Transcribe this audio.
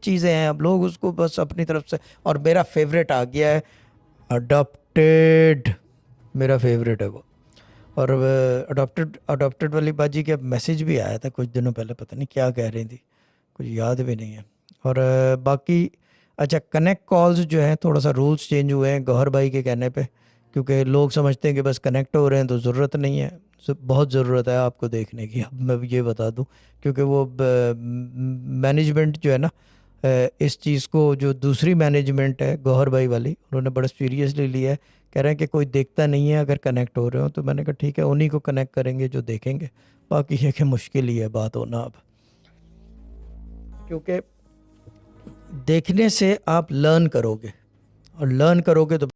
चीज़ें हैं, अब लोग उसको बस अपनी तरफ से। और मेरा फेवरेट आ गया है अडॉप्टेड, मेरा फेवरेट है वो। और अडॉप्टेड अडॉप्टेड वाली बाजी के मैसेज भी आया था कुछ दिनों पहले, पता नहीं क्या कह रही थी, कुछ याद भी नहीं है। और बाकी अच्छा, कनेक्ट कॉल्स जो हैं थोड़ा सा रूल्स चेंज हुए हैं गौहर भाई के कहने पे, क्योंकि लोग समझते हैं कि बस कनेक्ट हो रहे हैं तो ज़रूरत नहीं है। बहुत ज़रूरत है आपको देखने की, अब मैं ये बता दूं, क्योंकि वो मैनेजमेंट जो है ना, इस चीज़ को, जो दूसरी मैनेजमेंट है गौहर भाई वाली, उन्होंने बड़ा सीरियसली लिया है। कह रहे हैं कि कोई देखता नहीं है अगर कनेक्ट हो रहे हो, तो मैंने कहा ठीक है, उन्हीं को कनेक्ट करेंगे जो देखेंगे। बाकी ये कि मुश्किल ही है बात होना अब, क्योंकि देखने से आप लर्न करोगे, और लर्न करोगे तो